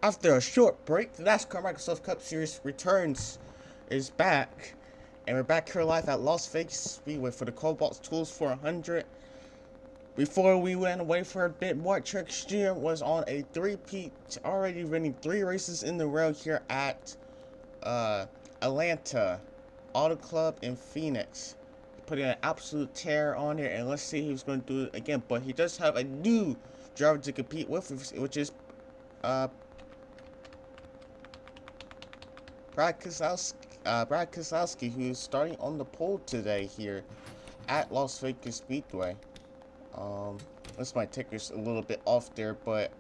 After a short break, the NASCAR Microsoft Cup Series is back, and we're back here live at Las Vegas Speedway for the Kobalt Tools 400. Before we went away for a bit more, Truex Jr was on a three-peat, already winning 3 races in the row here at Atlanta Auto Club in Phoenix. He put in an absolute tear on it, and let's see if he's going to do it again. But he does have a new driver to compete with, which is Brad Keselowski, who's starting on the pole today here at Las Vegas Speedway. This might take us a little bit off there, but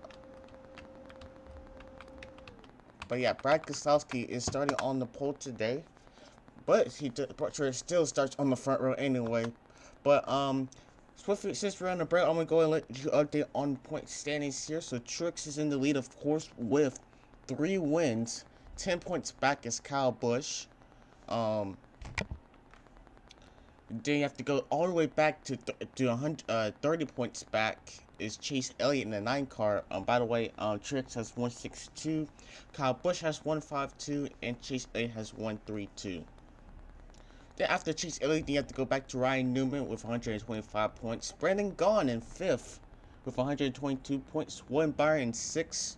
yeah, Brad Keselowski is starting on the pole today, but still starts on the front row anyway. But since we're on the break, I'm gonna go and let you update on point standings here. So Truex is in the lead, of course, with 3 wins. 10 points back is Kyle Busch. Then you have to go all the way back to 30 points back is Chase Elliott in the 9 car. By the way, Truex has 162, Kyle Busch has 152, and Chase Elliott has 132. Then after Chase Elliott, you have to go back to Ryan Newman with 125 points. Branden Gaughan in 5th with 122 points. Byron in 6th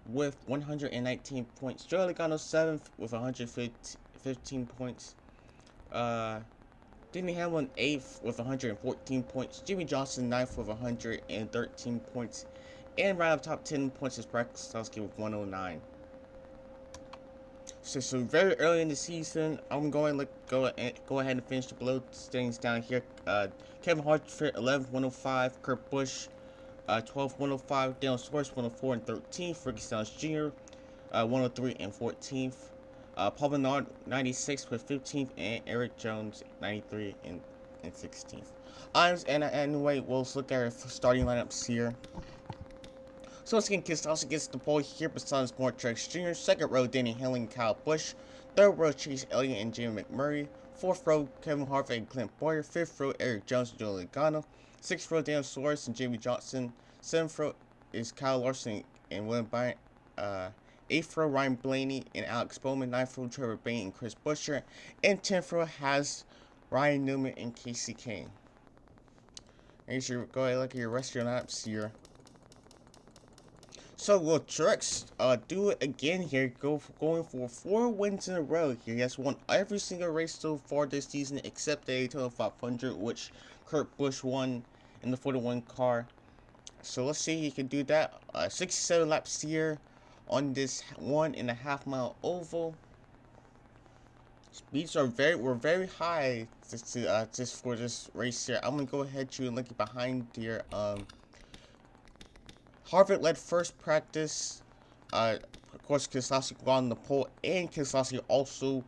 with 119 points. Logano 7th with 115 points. Denny Hamlin 8th with 114 points. Jimmie Johnson 9th with 113 points. And right up top 10 points is Keselowski with 109. So very early in the season, I'm going to go ahead and finish the below standings down here. Kevin Harvick 11th, 105. Kurt Busch 12th, 105. Dillon Suarez 104 and 13th. Ricky Stenhouse Jr. 103 and 14th. Paul Menard 96th with 15th, and Erik Jones 93 and 16th. Anyway, we'll look at our starting lineups here. So once again, Keselowski gets the pole here, besides more Truex Jr. Second row, Denny Hamlin, Kyle Busch. Third row, Chase Elliott and Jamie McMurray. Fourth row, Kevin Harvick and Clint Bowyer. Fifth row, Erik Jones and Logano. Sixth row, Darrell Wallace and Jimmie Johnson. Seventh row is Kyle Larson and Byron. 8th row, Ryan Blaney and Alex Bowman. 9th row, Trevor Bayne and Chris Buescher. And 10th row has Ryan Newman and Kasey Kahne. And you should go ahead and look at your rest of your lineups here. So will Truex do it again here, going for 4 wins in a row here. He has won every single race so far this season except the Daytona 500, which Kurt Busch won in the 41 car. So let's see if he can do that. 67 laps here on this 1.5 mile oval. Speeds were very high just for this race here. I'm gonna go ahead and look behind here. Harvick led first practice. Of course, Keselowski got on the pole, and Keselowski also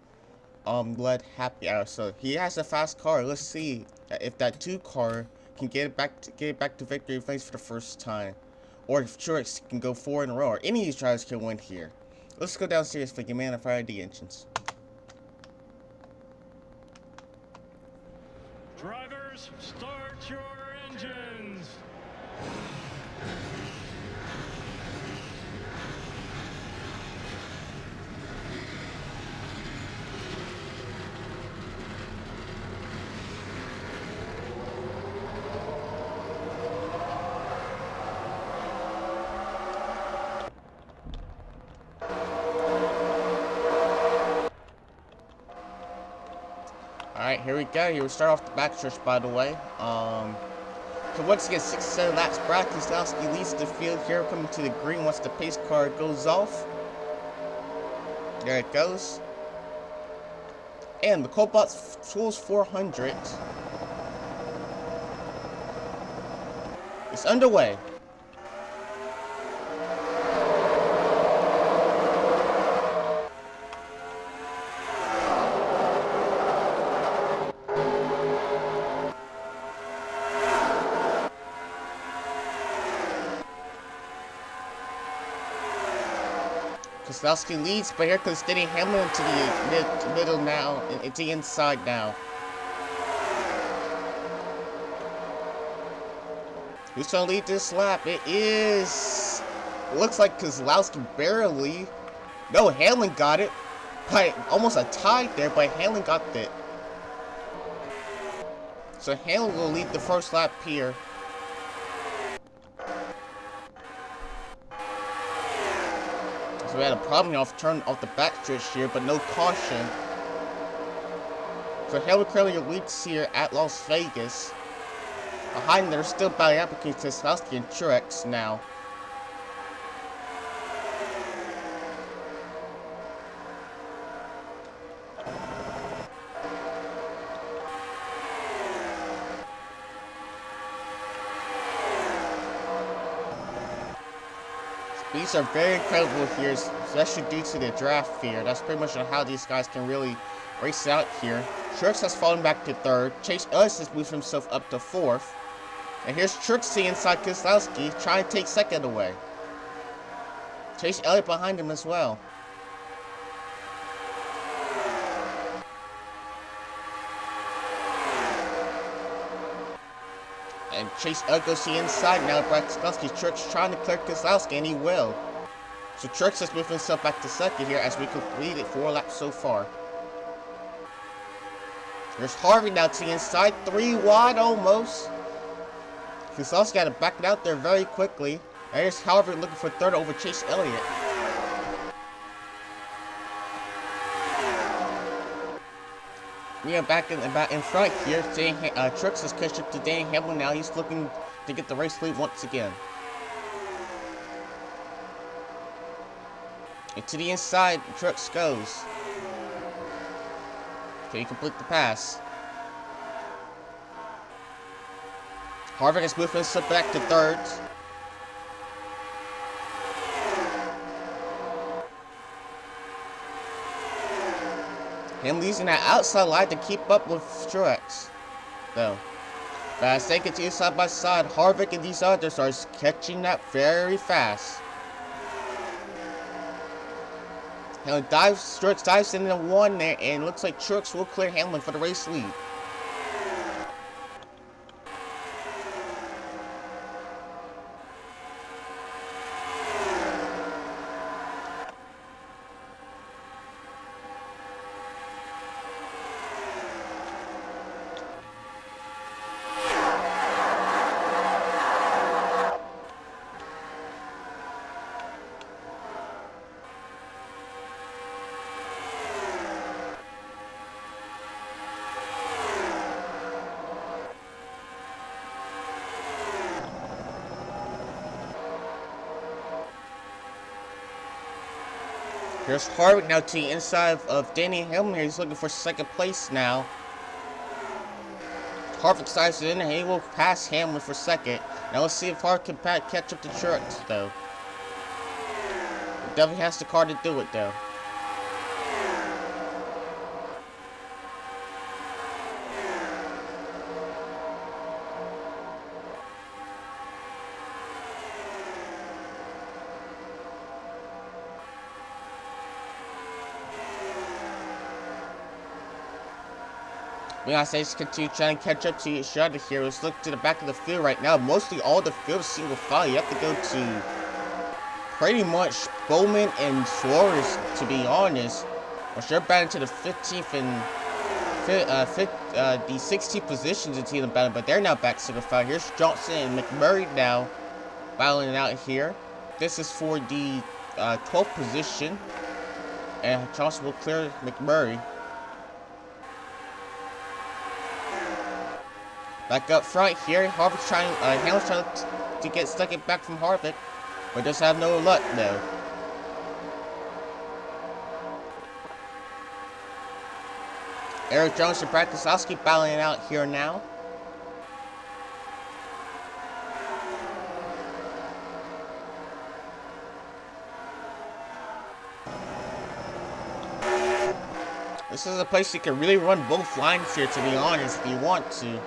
led happy hour. So he has a fast car. Let's see if that 2 car can get it back to victory place for the first time, or if Truex can go 4 in a row, or any of these drivers can win here. Let's go downstairs for your man and fire the engines. Drivers, start your engines. Alright, here we go. Here we start off the backstretch, by the way. So once again, 6-7 laps. Brad Keselowski leads the field here, coming to the green once the pace car goes off. There it goes. And the Kobalt Tools 400 is underway. Keselowski leads, but here comes Denny Hamlin to the middle now, and to the inside now. Who's gonna lead this lap? It is looks like Keselowski barely. No, Hamlin got it. By almost a tie there, but Hamlin got it. So Hamlin will lead the first lap here. So we had a problem off the backstretch here, but no caution. So Hamlin currently leads here at Las Vegas. Behind there, still battling out between Keselowski and Truex now. Speeds are very incredible here, especially due to the draft fear. That's pretty much how these guys can really race out here. Truex has fallen back to third. Chase Elliott has moved himself up to fourth. And here's Truex inside Keselowski, trying to take second away. Chase Elliott behind him as well. And Chase Elliott goes to the inside now. Keselowski, Truex trying to clear Keselowski, and he will. So Truex has moved himself back to second here as we completed 4 laps so far. There's Harvick now to the inside, 3 wide almost. Keselowski got to back it out there very quickly. And here's Harvick looking for third over Chase Elliott. We are back in front here. Truex has catch up to Denny Hamlin now. He's looking to get the race lead once again. And to the inside, Truex goes. Can he complete the pass? Harvick has moved himself back to third. Him using that outside line to keep up with Truex, though. But as they continue side by side, Harvick and these others are catching that very fast. And Truex dives into one there, and it looks like Truex will clear Hamlin for the race lead. Here's Harvick now to the inside of Denny Hamlin. He's looking for second place now. Harvick slides it in and he will pass Hamlin for second. Now let's see if Harvick can catch up to Truex though. He definitely has the car to do it though. We gotta say, just continue trying to catch up to each other here. Let's look to the back of the field right now. Mostly all the field is single file. You have to go to pretty much Bowman and Suarez, to be honest. Which they're batting to the 15th and the 16th positions in team battle, but they're now back single file. Here's Johnson and McMurrary now battling it out here. This is for the 12th position, and Johnson will clear McMurray. Back up front here, Harvick's Hamlin's trying to get second back from Harvick, but just have no luck though. Erik Jones and Branden Gaughan battling it out here now. This is a place you can really run both lines here, to be honest, if you want to.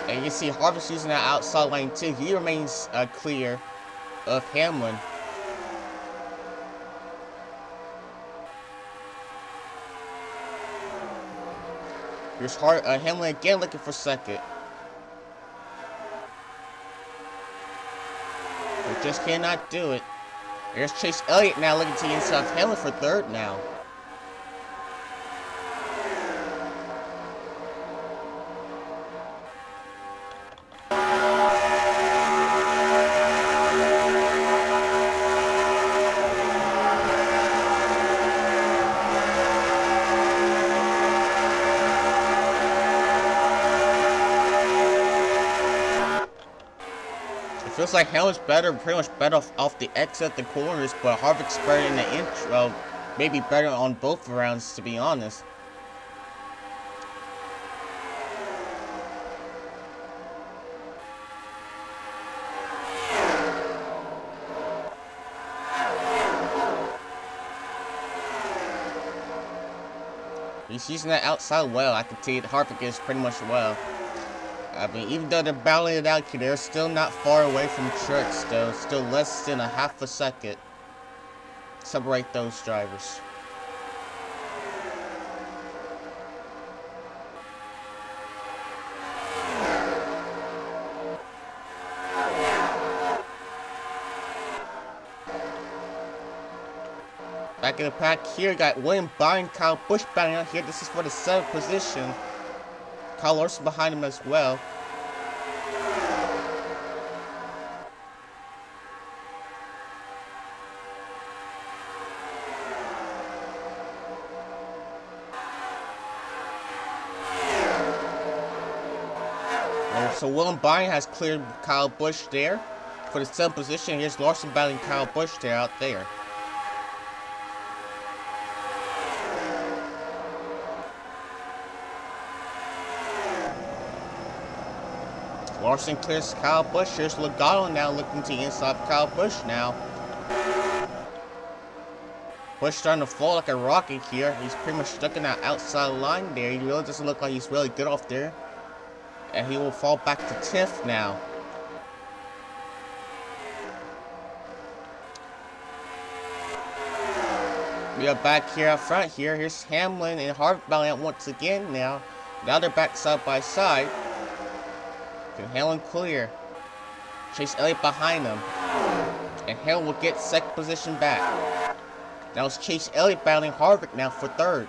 And you see Harvick's using that outside lane too. He remains clear of Hamlin. Here's Hamlin again looking for second. Just cannot do it. There's Chase Elliott now looking to the inside of Hamlin for third now. Feels like Hamlin's better, pretty much better off the exit, the corners, but Harvick's better in the intro, maybe better on both rounds, to be honest. He's using that outside well. I can tell you Harvick is pretty much well. I mean, even though they're battling it out here, they're still not far away from Truex, though. Still less than a half a second. Separate those drivers. Back in the pack here, got Byron, Kyle Busch battling out here. This is for the 7th position. Kyle Larson behind him as well. So Byron has cleared Kyle Busch there for the 7th position. Here's Larson battling Kyle Busch there out there. Larson clears Kyle Busch. Here's Logano now looking to the inside of Kyle Busch now. Busch starting to fall like a rocket here. He's pretty much stuck in that outside line there. He really doesn't look like he's really good off there. And he will fall back to 10th now. We are back here up front here. Here's Hamlin and Harvick battling out once again now. Now they're back side by side. Can Hamlin clear? Chase Elliott behind him. And Hamlin will get 2nd position back. Now it's Chase Elliott battling Harvick now for 3rd.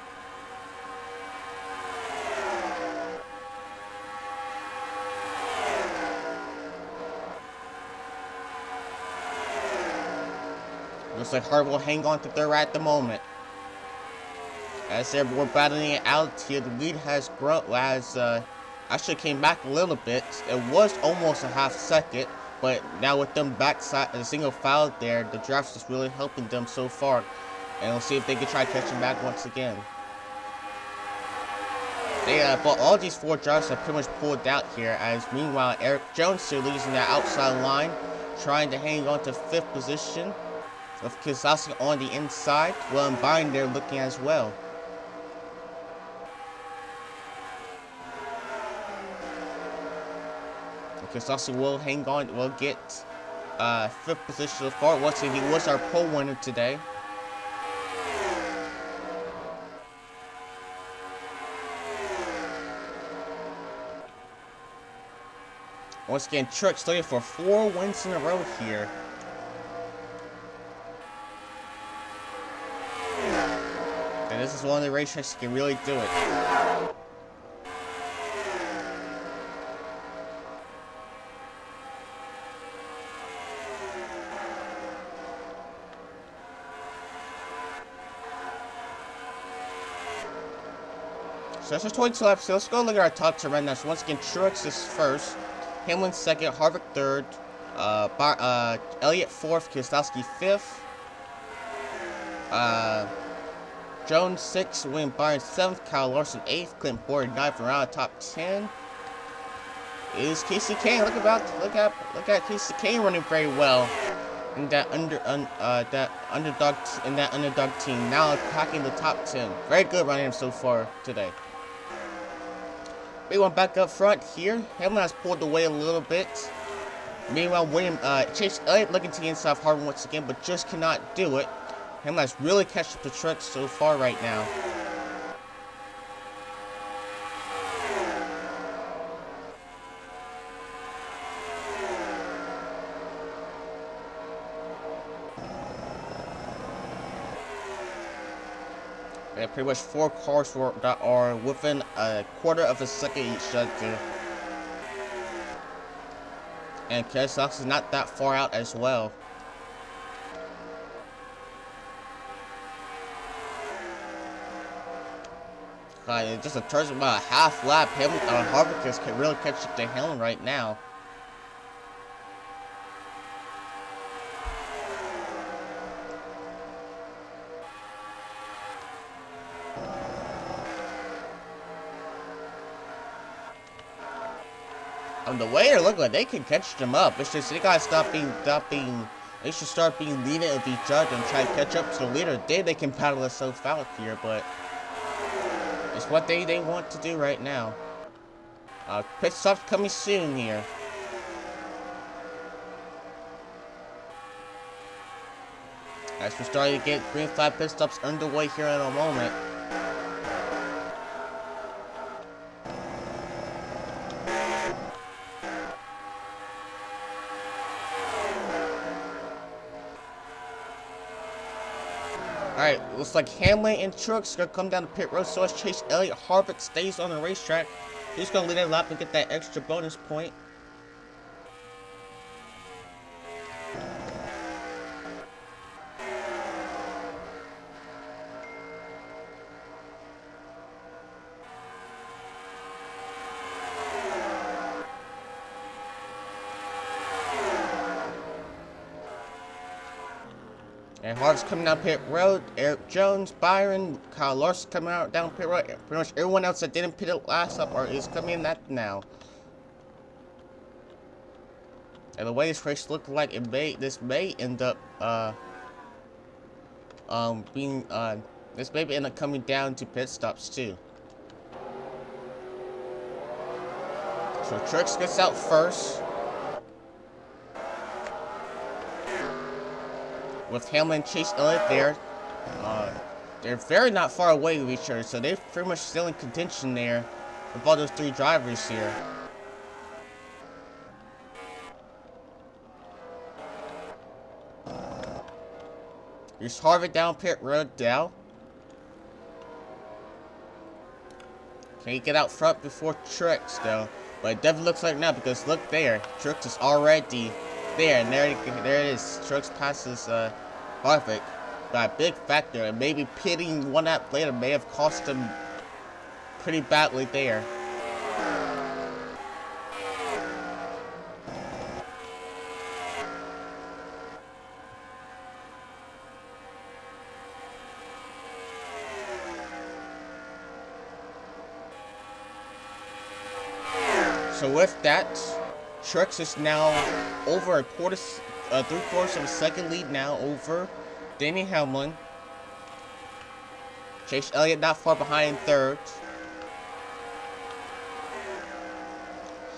Looks like Harvick will hang on to 3rd at the moment. As we're battling it out here, the lead has grown, actually came back a little bit. It was almost a half second, but now with them backside, a single foul there, the draft's just really helping them so far. And we'll see if they can try to catch him back once again. But all these 4 drivers have pretty much pulled out here, as meanwhile Erik Jones still losing that outside line, trying to hang on to 5th position. With Keselowski on the inside, and Byron there looking as well. Keselowski will hang on, will get 5th position so far. Once again, he was our pole winner today. Once again, Truex slated for 4 wins in a row here. And this is one of the racetracks that can really do it. So that's just 22 laps. So let's go look at our top 10 right now. So once again, Truex is 1st, Hamlin 2nd, Harvick 3rd, Elliott 4th, Keselowski 5th, Jones 6th, Byron 7th, Kyle Larson 8th, Clint Bowyer 9th, around the top 10 is Kasey Kahne. Look at Kasey Kahne running very well in that underdog team. Now packing the top 10. Very good running him so far today. We went back up front here. Hamlin has pulled away a little bit. Meanwhile, Chase Elliott looking to the inside of Harvick once again, but just cannot do it. Hamlin has really catched up the Truex so far right now. Yeah, pretty much 4 cars that are within a quarter of a second each other. And Keselowski is not that far out as well. Just a turn about a half lap. Harvick is really catching up to Hamlin right now. The way they're looking like they can catch them up. It's just they gotta stop being. They should start being lenient of each other and try to catch up to the leader. They can paddle themselves out here, but it's what they want to do right now. Pit stop's coming soon here. As we're starting to get green flag pit stops underway here in a moment. Alright, looks like Hamlin and Truex are going to come down the pit road, so as Chase Elliott. Harvick stays on the racetrack. He's going to lead that lap and get that extra bonus point. And Harvick's coming down pit road. Erik Jones, Byron, Larson coming out down pit road. Pretty much everyone else that didn't pit it last up is coming in that now. And the way this race looked like, this may end up this may end up coming down to pit stops too. So Truex gets out first, with Hamlin and Chase Elliott there. They're very not far away of each other, so they're pretty much still in contention there with all those 3 drivers here. Here's Harvick down pit road now. Can he get out front before Truex though? But it definitely looks like now, because look there, Truex is already there, and there it is. Truex passes Harvick by a big factor, and maybe pitting 1 lap later may have cost him pretty badly there. So with that, Truex is now over a 3/4 of a second lead now over Denny Hamlin. Chase Elliott not far behind in 3rd.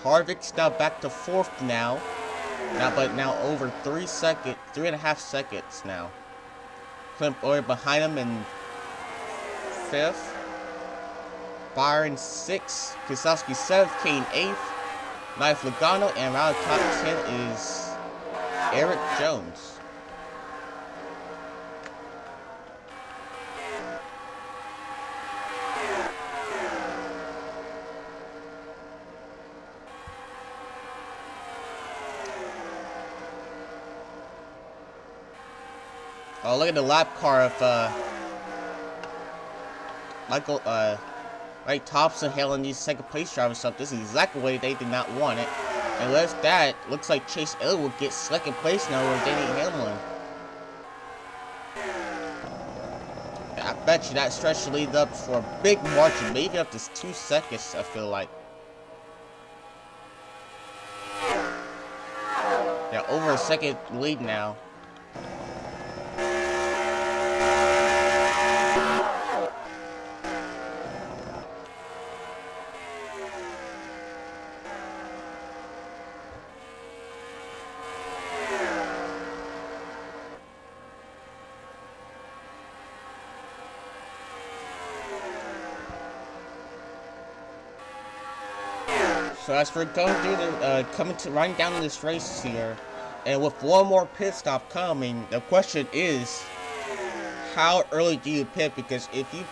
Harvick's now back to 4th now. But now over 3.5 seconds now. Clint Bowyer behind him in 5th. Byron 6th. Keselowski 7th. Kahne 8th. 9th Logano, and around top 10 is Erik Jones. Oh, look at the lap car of Right, Thompson hailing these 2nd place drivers up. This is exactly the way they did not want it. And with that, looks like Chase Elliott will get 2nd place now over Denny Hamlin. I bet you that stretch should lead up for a big margin, maybe up to 2 seconds, I feel like. Yeah, over a 2nd lead now. So as we're going through the running down this race here, and with 1 more pit stop coming, the question is, how early do you pit? Because if you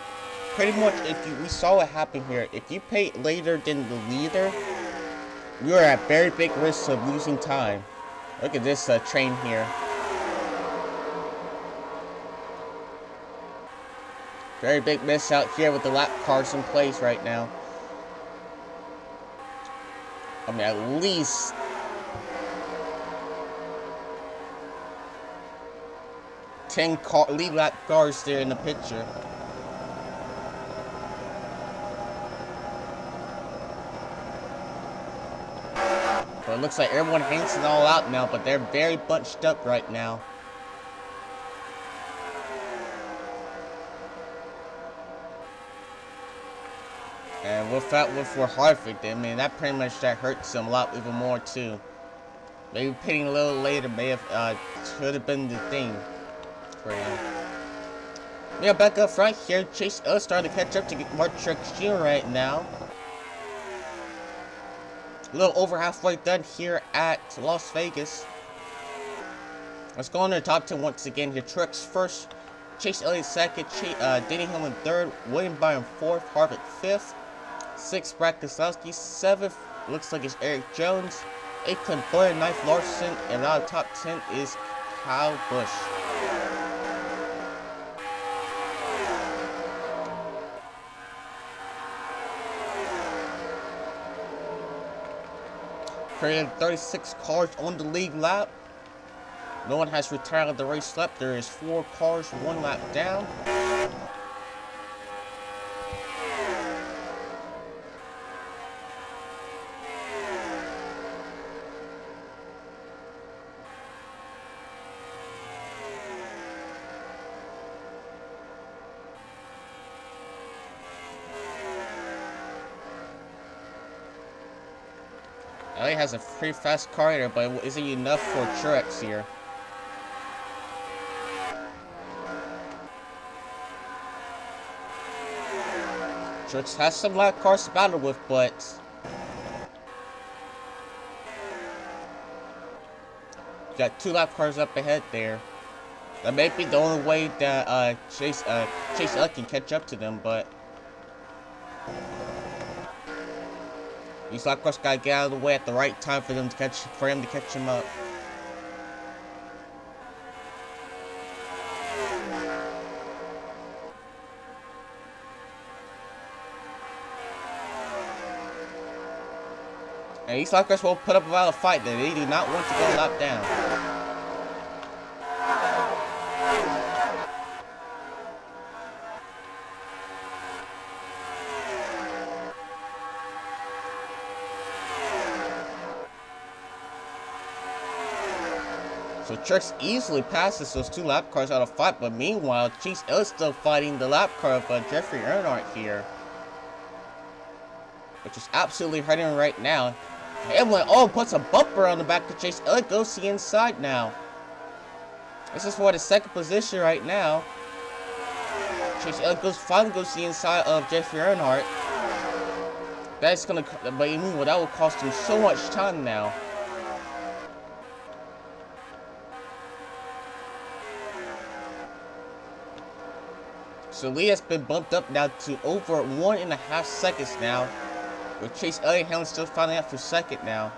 pretty much, we saw what happened here. If you paid later than the leader, you are at very big risk of losing time. Look at this train here. Very big miss out here with the lap cars in place right now. I mean, at least 10 lead lap cars there in the picture. But it looks like everyone hangs it all out now, but they're very bunched up right now. And with Harvick, I mean, that pretty much hurts him a lot even more too. Maybe pitting a little later may have should have been the thing for him. Yeah, back up front here, Chase Elliott starting to catch up to Truex Jr right now. A little over halfway done here at Las Vegas. Let's go on to the top 10 once again here. Truex first, Chase Elliott second, Denny Hamlin third, Byron fourth, Harvick fifth, sixth Keselowski, seventh looks like it's Erik Jones, eighth Clint Bowyer, ninth Larson, and now the top 10 is Busch. Created 36 cars on the league lap. No one has retired the race lap. There is 4 cars, 1 lap down. Elliott has a pretty fast car here, but is it enough for Truex here? Truex has some lap cars to battle with, but got 2 lap cars up ahead there. That may be the only way that Chase Elliott can catch up to them, but these lap cars gotta get out of the way at the right time for him to catch him up. And these lap cars will put up a lot of fight that they do not want to go lap down. So Truex easily passes those 2 lap cars out of fight, but meanwhile, Chase Elliott's still fighting the lap car of Jeffrey Earnhardt here, which is absolutely hurting him right now. Hamlin, puts a bumper on the back of Chase Elliott, goes to the inside now. This is for the 2nd position right now. Chase Elliott finally goes to the inside of Jeffrey Earnhardt. That's gonna, but you mean, that will cost him so much time now. So the lead has been bumped up now to over 1.5 seconds now, with Chase Elliott and Hamlin still finding out for 2nd now.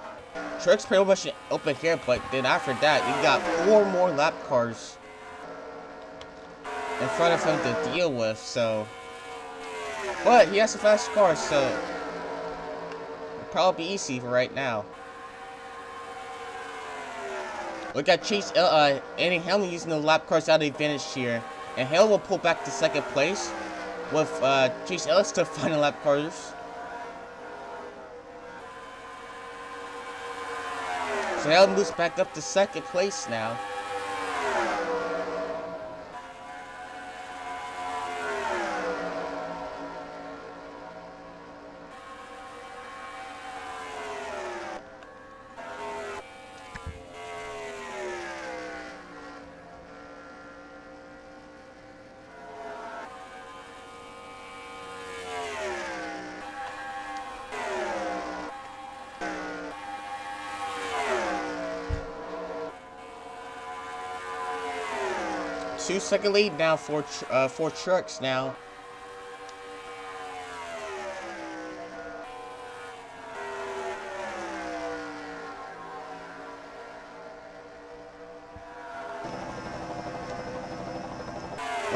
Truex pretty much open here, but then after that, you got 4 more lap cars in front of him to deal with. So, but he has a fast car, so it'll probably be easy for right now. Look at Chase Elliott and Hamlin using the lap cars out of the advantage here. And Hamlin will pull back to 2nd place with Chase Elliott still finding lap cars. So Hamlin moves back up to 2nd place now. Two-second lead now for Truex now.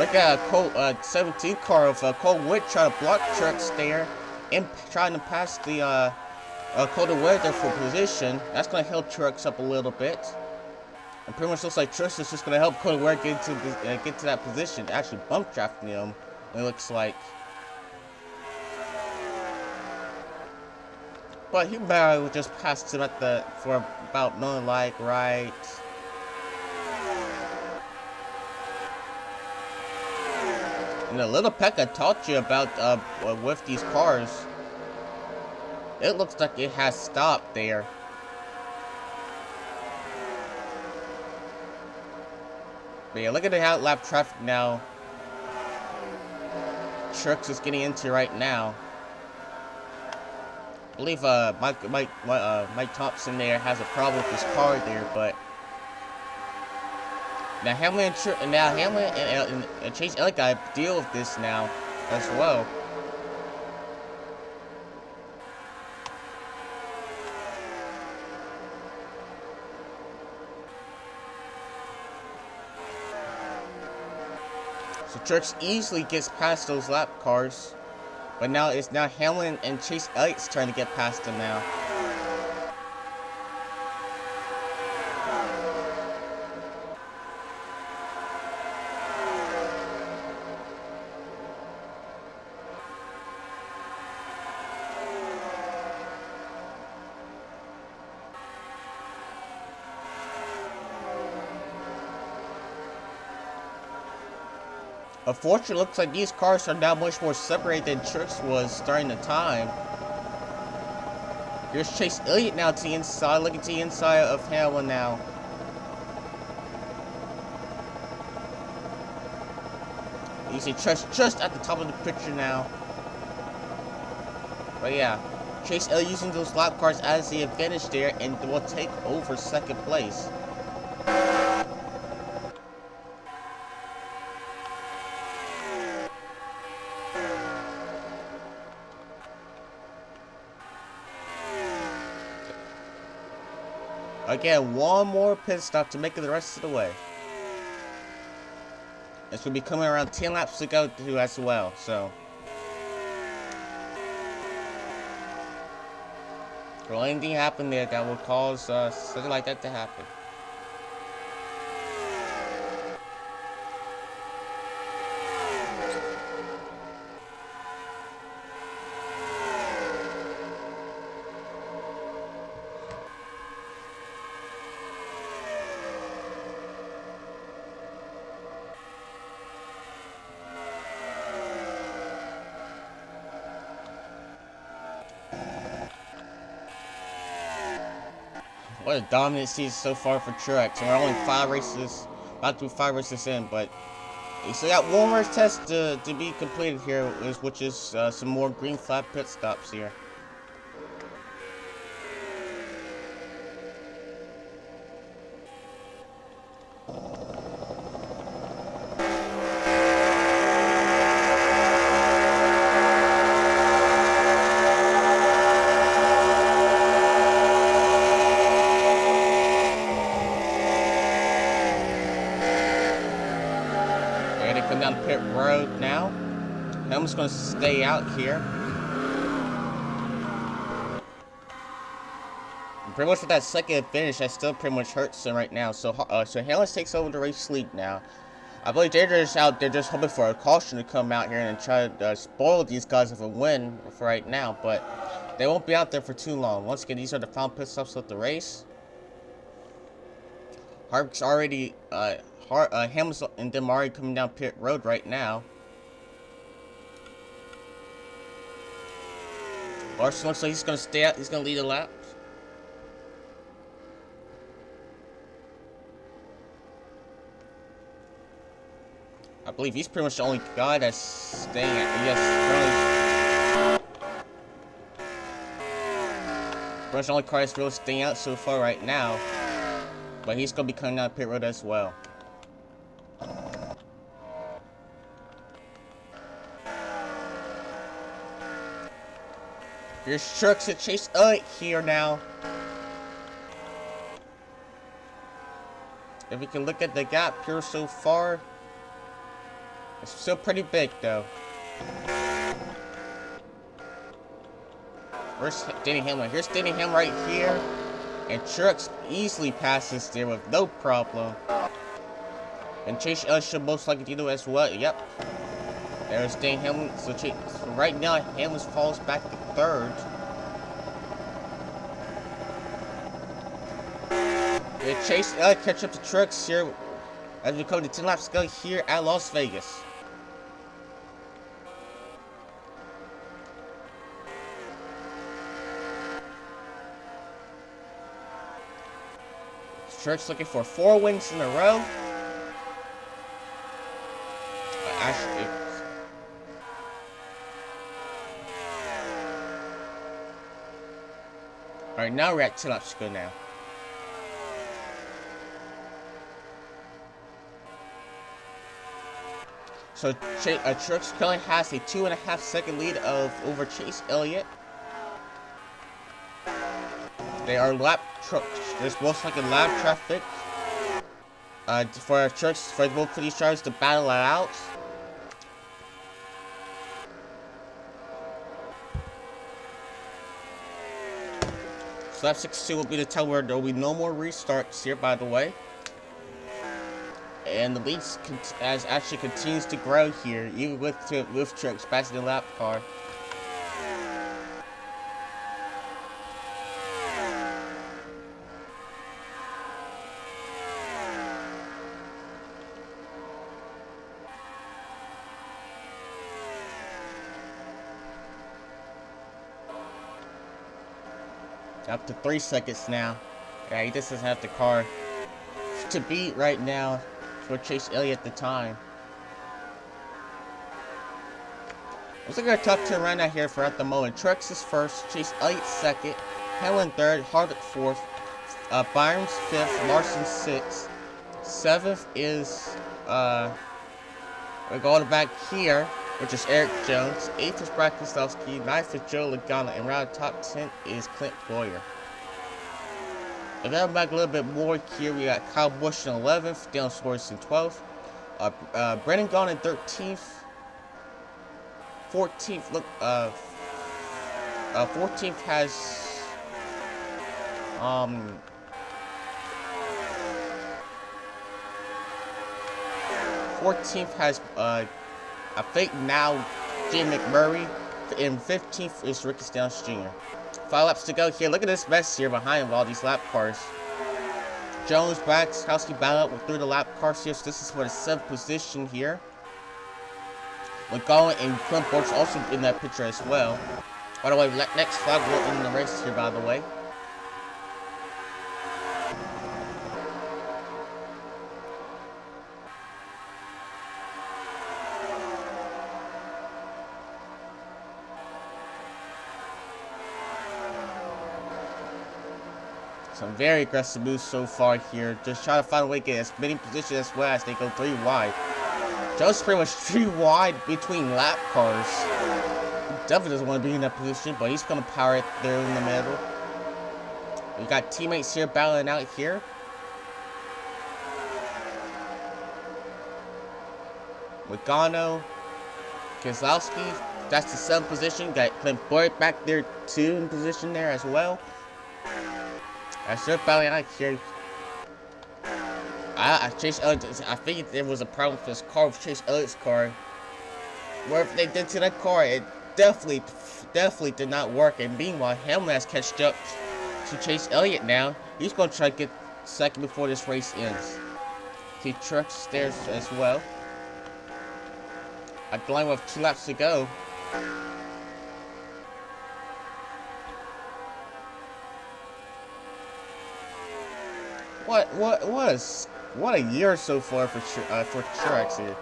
Look at a 17 car of Whitt trying to block Truex there and trying to pass the Whitt there for position. That's going to help Truex up a little bit. And pretty much looks like Truex is just going to help Whitt get to that position. Actually bump drafting him, it looks like. But he barely just passed him for about Miller Lite, right? And the little peck I taught you about with these cars, it looks like it has stopped there. But yeah, look at the outlap traffic now. Truex is getting into right now. I believe Mike Thompson there has a problem with his car there, but now Hamlin and Chase Elliott got to deal with this now as well. So Truex easily gets past those lap cars, but now it's Hamlin and Chase Elliott's turn to get past him now. Unfortunately, it looks like these cars are now much more separated than Truex was during the time. Here's Chase Elliott now to the inside. Look at the inside of Hamlin now. You see Truex just at the top of the picture now. But yeah, Chase Elliott using those lap cars as the advantage there and will take over second place. Again, one more pit stop to make it the rest of the way. This will be coming around 10 laps to go to as well, so. Will anything happen there that will cause something like that to happen? What a dominant season so far for Truex. We're only 5 races, about to be 5 races in, but we still got one more test to be completed here, which is some more green flag pit stops here. Down pit road now. I'm just going to stay out here. And pretty much with that second finish, that still pretty much hurts him right now. So Hamlin takes over the race lead now. I believe they're just out there just hoping for a caution to come out here and try to spoil these guys with a win for right now, but they won't be out there for too long. Once again, these are the final pit stops of the race. Harvick's already Hamlin and McMurrary coming down pit road right now. Larson looks like he's going to stay out. He's going to lead the lap. I believe he's pretty much the only guy that's staying at. Yes, pretty much the only car that's really staying out so far right now. But he's going to be coming down pit road as well. Here's Truex and Chase Elliott here now. If we can look at the gap here so far, It's still pretty big, though. Where's Denny Hamlin? Here's Denny Hamlin right here. And Truex easily passes there with no problem. And Chase Elliott should most likely do as well. Yep. There's Denny Hamlin. So right now, Hamlin falls back to third. Yeah, Chase Elliott catch up to Truex here as we come to 10 laps to go here at Las Vegas. Truex looking for 4 wins in a row. Actually, alright, now we're at 10 laps to go now. So Truex currently has a 2.5 second lead over Chase Elliott. They are there's most likely lap traffic for both of these drivers to battle it out. So lap 62 will be the time where there will be no more restarts here, by the way. And the lead actually continues to grow here, even with Truex passing the lap car. Up to 3 seconds now. Yeah, he just doesn't have the car to beat right now for Chase Elliott at the time. Looks like a tough turn right out here for at the moment. Truex is first, Chase Elliott second, Hamlin third, Harvick fourth, Byron's fifth, Larson sixth, seventh is we're going back here, which is Erik Jones. 8th is Branden Gaughan. 9th is Logano. And around the top 10 is Clint Bowyer. If I go back a little bit more here, we got Busch in 11th, Dillon Suarez in 12th, Branden Gaughan in 13th, 14th. Look, 14th has 14th has I think now Jim McMurrary, and 15th is Stenhouse Jr. 5 laps to go here. Look at this mess here behind all these lap cars. Jones, Kasey battle through the lap cars here, so this is for the 7th position here. Logano and Clint Bowyer also in that picture as well. By the way, next flag will end the race here, by the way. Some very aggressive moves so far here. Just trying to find a way to get as many positions as well as they go 3 wide. Jones pretty much 3 wide between lap cars. He definitely doesn't want to be in that position, but he's going to power it there in the middle. We got teammates here battling out here. Logano, Keselowski, that's the 7th position. Got Clint Bowyer back there too in position there as well. As they're battling out here, Chase Elliott, I think there was a problem with his car, with Chase Elliott's car. Whatever they did to that car, it definitely did not work. And meanwhile, Hamlin has catched up to Chase Elliott now. He's going to try to get second before this race ends. See, Truex there as well. A line with 2 laps to go. What a year so far for Truex here.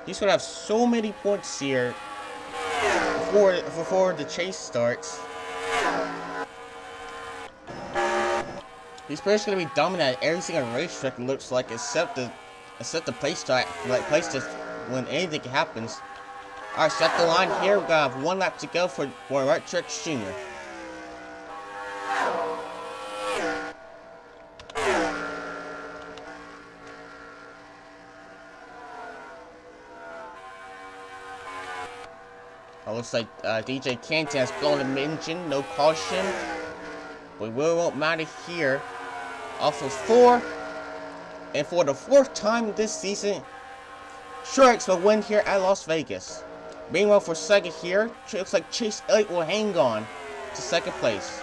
He's gonna have so many points here before the chase starts. He's pretty much gonna be dominant at every single racetrack. It looks like, except the place to when anything happens. All right, set the line here. We're gonna have 1 lap to go for Truex Jr. Looks like DJ Kennington has blown the engine, no caution. But it won't matter here. Off of 4. And for the 4th time this season, Truex will win here at Las Vegas. Meanwhile, for 2nd here, it looks like Chase Elliott will hang on to 2nd place.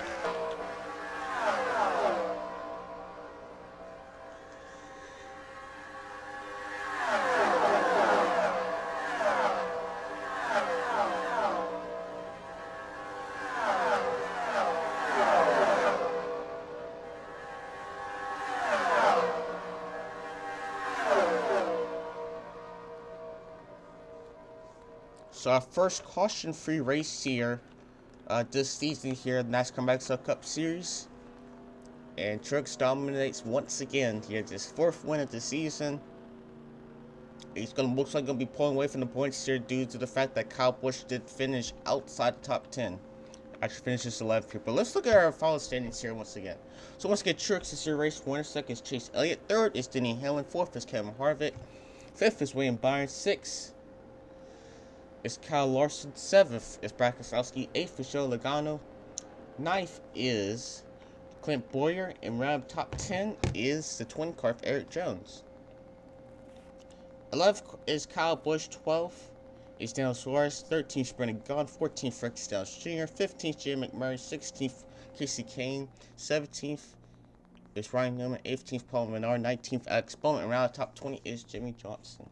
So our first caution-free race here this season here in the NASCAR Mexico Cup Series. And Truex dominates once again. He has his 4th win of the season. He's looks like going to be pulling away from the points here due to the fact that Kyle Busch did finish outside the top 10. Actually finishes 11th here. But let's look at our final standings here once again. So once again, Truex is your race winner. 2nd is Chase Elliott. 3rd is Denny Hamlin. 4th is Kevin Harvick. 5th is Byron. 6th is Kyle Larson. 7th is Branden Gaughan. 8th is Logano. 9th is Clint Bowyer. And round top 10 is the twin car of Erik Jones. 11th is Kyle Busch. 12th is Daniel Suarez. 13th is Branden Gaughan. 14th is Stenhouse Jr. 15th Jimmy McMurrary. 16th Kasey Kahne. 17th is Ryan Newman. 18th Menard. 19th Bowman. And round top 20 is Jimmie Johnson.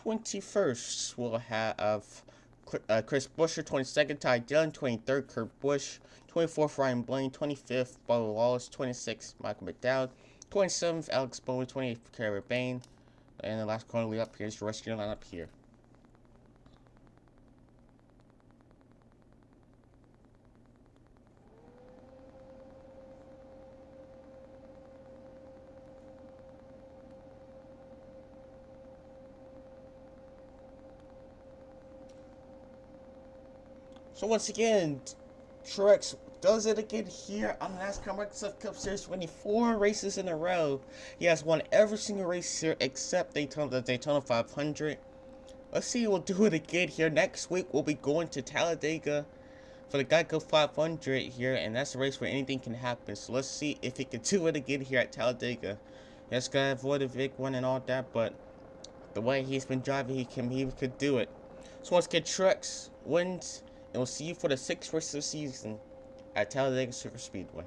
'21st we'll have Chris Buescher. 22nd Dillon. 23rd Busch. 24th Ryan Blaney. 25th Darrell Wallace. 26th McDowell. 27th Bowman. 28th Trevor Bayne. And the last corner up here is the rest of your lineup here. So once again, Truex does it again here on the NASCAR Mexico Cup Series, winning 4 races in a row. He has won every single race here except the Daytona 500. Let's see, we'll do it again here. Next week, we'll be going to Talladega for the Geico 500 here, and that's a race where anything can happen. So let's see if he can do it again here at Talladega. Yes, gotta avoid a big one and all that, but the way he's been driving, he could do it. So once again, Truex wins. And we'll see you for the 6th race of the season at Talladega Super Speedway.